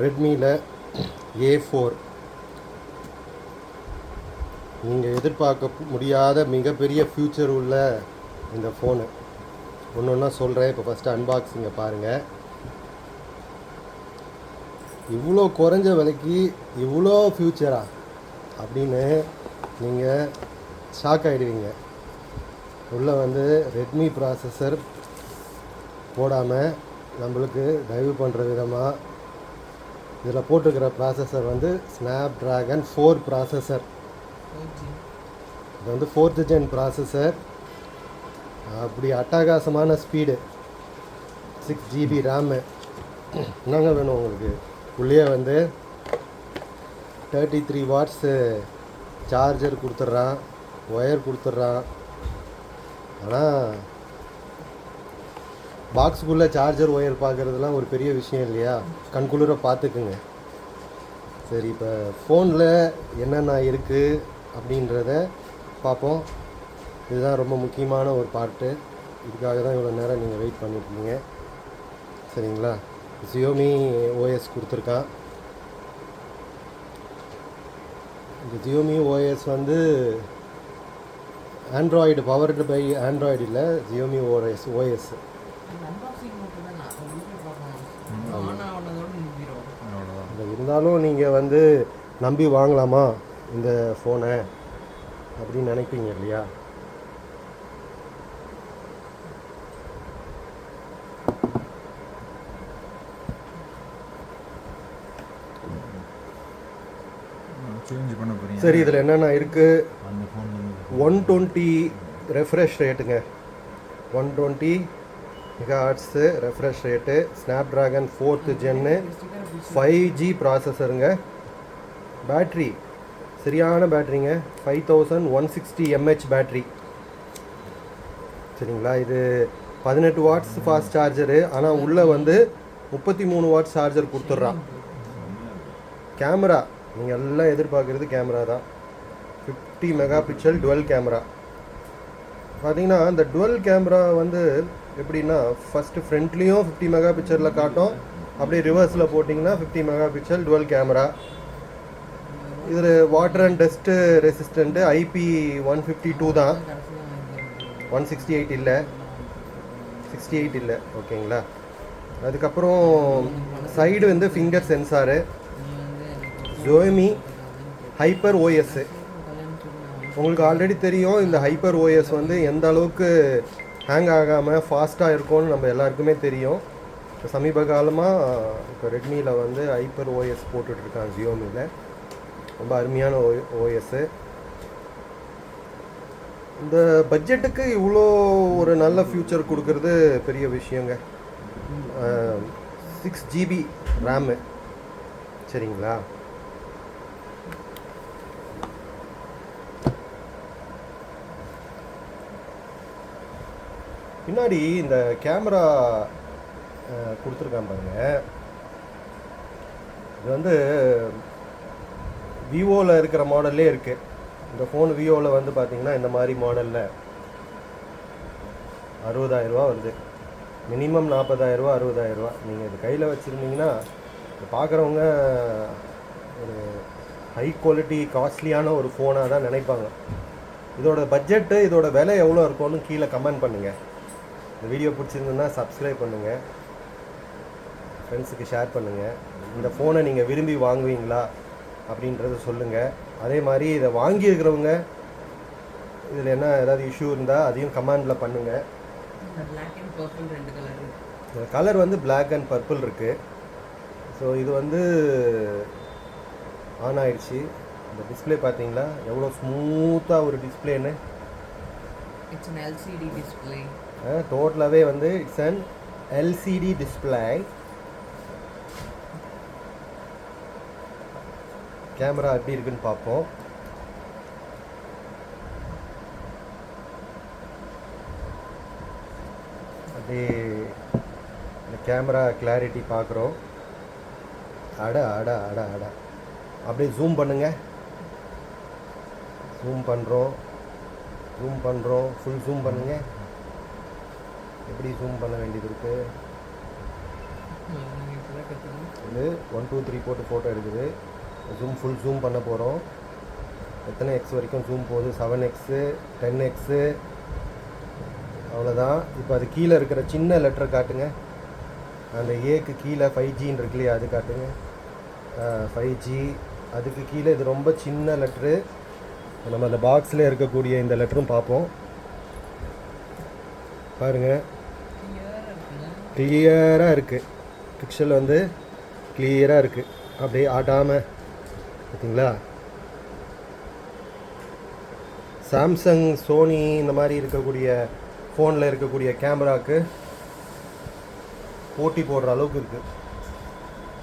ரெட்மியில் A4 நீங்கள் எதிர்பார்க்க முடியாத மிகப்பெரிய ஃப்யூச்சர் உள்ள இந்த ஃபோனு ஒன்று ஒன்றா சொல்கிறேன். இப்போ ஃபஸ்ட்டு அன்பாக்சிங்கை பாருங்கள். இவ்வளோ குறைஞ்ச விலைக்கு இவ்வளோ ஃப்யூச்சரா அப்படின்னு நீங்கள் ஷாக் ஆகிடுவீங்க. உள்ளே வந்து ரெட்மி ப்ராசஸர் போடாமல் நம்மளுக்கு டைவ் பண்ணுற விதமாக இதில் போட்டிருக்கிற ப்ராசஸர் வந்து ஸ்னாப் ட்ராகன் 4 ப்ராசஸர். இது வந்து 4th gen ப்ராசஸர். அப்படி அட்டகாசமான ஸ்பீடு, 6 GB ரேமு. என்னங்க வேணும் உங்களுக்கு? உள்ளே வந்து 33 வாட்ஸு சார்ஜர் கொடுத்துட்றான், ஒயர் கொடுத்துட்றான். ஆனால் பாக்ஸுக்குள்ளே சார்ஜர் ஒயர் பார்க்குறதுலாம் ஒரு பெரிய விஷயம் இல்லையா? கண்குளிர பார்த்துக்குங்க. சரி, இப்போ ஃபோனில் என்னென்ன இருக்குது அப்படின்றத பார்ப்போம். இதுதான் ரொம்ப முக்கியமான ஒரு பார்ட்டு. இதுக்காக தான் இவ்வளோ நேரம் நீங்கள் வெயிட் பண்ணியிருக்கீங்க. சரிங்களா? Xiaomi OS கொடுத்துருக்கான். இந்த Xiaomi OS வந்து ஆண்ட்ராய்டு பவர்டு பை ஆண்ட்ராய்டு இல்லை, Xiaomi OS. இருந்தாலும் நீங்கள் வந்து நம்பி வாங்கலாமா இந்த ஃபோனை அப்படின்னு நினைப்பீங்க இல்லையா? சரி, இதில் என்னென்ன இருக்குது? 120 ரெஃப்ரெஷ் ரேட்டுங்க. 120 megahertz refresh rate. Snapdragon 4th gen 5G ப்ராசஸருங்க. பேட்ரி சரியான பேட்ரிங்க, 5160 mAh பேட்ரி. சரிங்களா? இது 18 வாட்ஸ் ஃபாஸ்ட் சார்ஜரு. ஆனால் உள்ளே வந்து 33 வாட்ஸ் சார்ஜர் கொடுத்துட்றான். கேமரா நீங்கள் எல்லாம் எதிர்பார்க்குறது கேமரா தான். 50 மெகா பிக்சல் டுவெல் கேமரா. பார்த்தீங்கன்னா இந்த டுவெல் கேமரா வந்து எப்படின்னா, ஃபஸ்ட்டு ஃப்ரண்ட்லேயும் 50 மெகா பிக்சலில் காட்டும், அப்படியே ரிவர்ஸில் போட்டிங்கன்னா 50 மெகா பிக்சல் டுவெல் கேமரா. இதில் water and dust resistant IP152 தான், 168 இல்லை, 68 இல்லை. ஓகேங்களா? அதுக்கப்புறம் சைடு வந்து finger sensor. Xiaomi hyper OS. உங்களுக்கு ஆல்ரெடி தெரியும் இந்த ஹைப்பர் OS வந்து எந்த அளவுக்கு ஹேங் ஆகாமல் ஃபாஸ்ட்டாக இருக்கும்னு நம்ம எல்லாருக்குமே தெரியும். இப்போ சமீப காலமாக இப்போ ரெட்மியில் வந்து ஹைப்பர் OS போட்டுட்ருக்காங்க Xiaomiயில். ரொம்ப அருமையான OS. இந்த பட்ஜெட்டுக்கு இவ்வளோ ஒரு நல்ல ஃப்யூச்சர் கொடுக்கறது பெரிய விஷயங்க. 6 GB ரேமு. சரிங்களா? பின்னாடி இந்த கேமரா கொடுத்துருக்கான் பாருங்க. இது வந்து விவோவில் இருக்கிற மாடல்லே இருக்குது. இந்த ஃபோன் விவோவில் வந்து பார்த்தீங்கன்னா இந்த மாதிரி மாடலில் 60,000 ரூபா வருது. மினிமம் 40,000 ரூபா, 60,000 ரூபா. நீங்கள் இது கையில் வச்சுருந்தீங்கன்னா பார்க்குறவங்க ஒரு ஹை குவாலிட்டி காஸ்ட்லியான ஒரு ஃபோனாக தான் நினைப்பாங்க. இதோட பட்ஜெட்டு, இதோட விலை எவ்வளோ இருக்கும்னு கீழே கமெண்ட் பண்ணுங்கள். இந்த வீடியோ பிடிச்சிருந்ததுன்னா சப்ஸ்கிரைப் பண்ணுங்கள், ஃப்ரெண்ட்ஸுக்கு ஷேர் பண்ணுங்கள். இந்த ஃபோனை நீங்கள் விரும்பி வாங்குவீங்களா அப்படின்றத சொல்லுங்கள். அதே மாதிரி இதை வாங்கியிருக்கிறவங்க இதில் என்ன ஏதாவது இஷ்யூ இருந்தால் அதையும் கமெண்டில் பண்ணுங்கள். இந்த கலர் வந்து பிளாக் அண்ட் பர்பிள் இருக்குது. ஸோ இது வந்து ஆன் ஆயிடுச்சு. இந்த டிஸ்பிளே பார்த்தீங்களா எவ்வளோ ஸ்மூத்தாக ஒரு டிஸ்பிளேன்னு. It's an LCD display. டோட்டலாகவே வந்து it's an LCD display. Camera எப்படி இருக்குன்னு பார்ப்போம். அப்படியே இந்த கேமரா கிளாரிட்டி பார்க்குறோம். அட அட அட அட அப்படியே ஜூம் பண்ணுங்க. ஜூம் பண்ணுறோம், ஃபுல் ஜூம் பண்ணுங்க. எப்படி ஜூம் பண்ண வேண்டியது இருக்குது? நான் இப்போதான் கற்றுக்கணும். இது 1 2 3 போட்டு ஃபோட்டோ எடுக்குது. ஃபுல் ஜூம் பண்ண போகிறோம். எத்தனை எக்ஸ் வரைக்கும் ஜூம் போகுது? 7x 10x. அவ்வளோதான். இப்போ அது கீழே இருக்கிற சின்ன லெட்டரை காட்டுங்க. அந்த ஏக்கு கீழே 5Gன்னு இருக்கு இல்லையா, அது காட்டுங்க. 5G. அதுக்கு கீழே இது ரொம்ப சின்ன லெட்ரு. நம்ம அந்த பாக்ஸில் இருக்கக்கூடிய இந்த லெட்டரும் பார்ப்போம். பாருங்கள், கிளியராக இருக்குது. பிக்சல் வந்து கிளியராக இருக்குது, அப்படியே ஆட்டாமல். பார்த்தீங்களா? சாம்சங், சோனி இந்த மாதிரி இருக்கக்கூடிய ஃபோனில் இருக்கக்கூடிய கேமராவுக்கு போட்டி போடுற அளவுக்கு இருக்குது.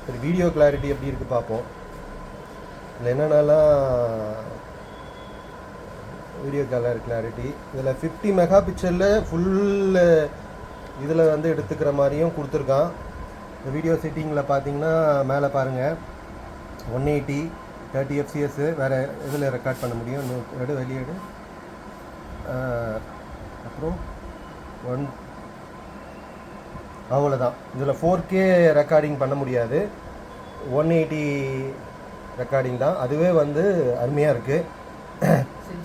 சரி, வீடியோ கிளாரிட்டி எப்படி இருக்குது பார்ப்போம். இதில் என்னென்னலாம் வீடியோ கிளாரிட்டி இதில் 50 மெகா பிக்சலில் ஃபுல் இதில் வந்து எடுத்துக்கிற மாதிரியும் கொடுத்துருக்கான். இந்த வீடியோ செட்டிங்கில் பார்த்தீங்கன்னா மேலே பாருங்கள் 180 30 fps வேறு இதில் ரெக்கார்ட் பண்ண முடியும். வெளியேடு. அப்புறம் அவ்வளோதான். இதில் 4K ரெக்கார்டிங் பண்ண முடியாது, 180 ரெக்கார்டிங் தான். அதுவே வந்து அருமையாக இருக்குது.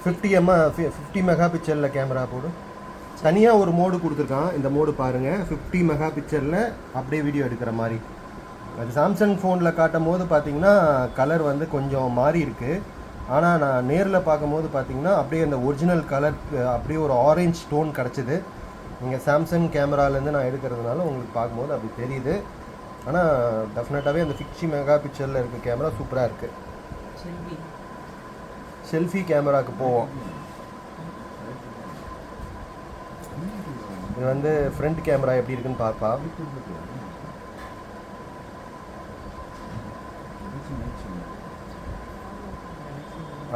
50 மெகா பிக்சலில் கேமரா போடு. தனியாக ஒரு மோடு கொடுத்துருக்கான். இந்த மோடு பாருங்கள், 50 மெகா பிக்சலில் அப்படியே வீடியோ எடுக்கிற மாதிரி. அது சாம்சங் ஃபோனில் காட்டும் போது பார்த்தீங்கன்னா கலர் வந்து கொஞ்சம் மாறி இருக்குது. ஆனால் நான் நேரில் பார்க்கும்போது பார்த்தீங்கன்னா அப்படியே அந்த ஒரிஜினல் கலர், அப்படியே ஒரு ஆரஞ்ச் டோன் கிடச்சிது. நீங்கள் சாம்சங் கேமராலேருந்து நான் எடுக்கிறதுனால உங்களுக்கு பார்க்கும்போது அப்படி தெரியுது. ஆனால் டெஃபினட்டாகவே அந்த 50 மெகா பிக்சலில் இருக்க கேமரா சூப்பராக இருக்குது. செல்ஃபி கேமராவுக்கு போவோம். இது வந்து ஃப்ரண்ட் கேமரா எப்படி இருக்குன்னு பார்ப்பா.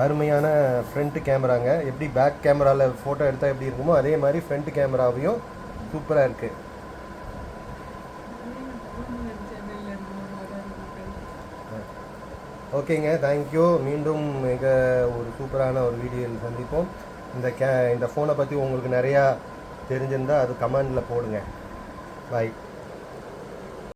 அருமையான ஃப்ரண்ட் கேமராங்க. எப்படி பேக் கேமராவில் ஃபோட்டோ எடுத்தால் எப்படி இருக்குமோ அதே மாதிரி ஃப்ரண்ட் கேமராவையும் சூப்பராக இருக்குது. ஓகேங்க, தேங்க்யூ. மீண்டும் மிக ஒரு சூப்பரான ஒரு வீடியோவில் சந்திப்போம். இந்த ஃபோனை பற்றி உங்களுக்கு நிறையா தெரிஞ்சிருந்தால் அது கமெண்டில் போடுங்க. பாய்.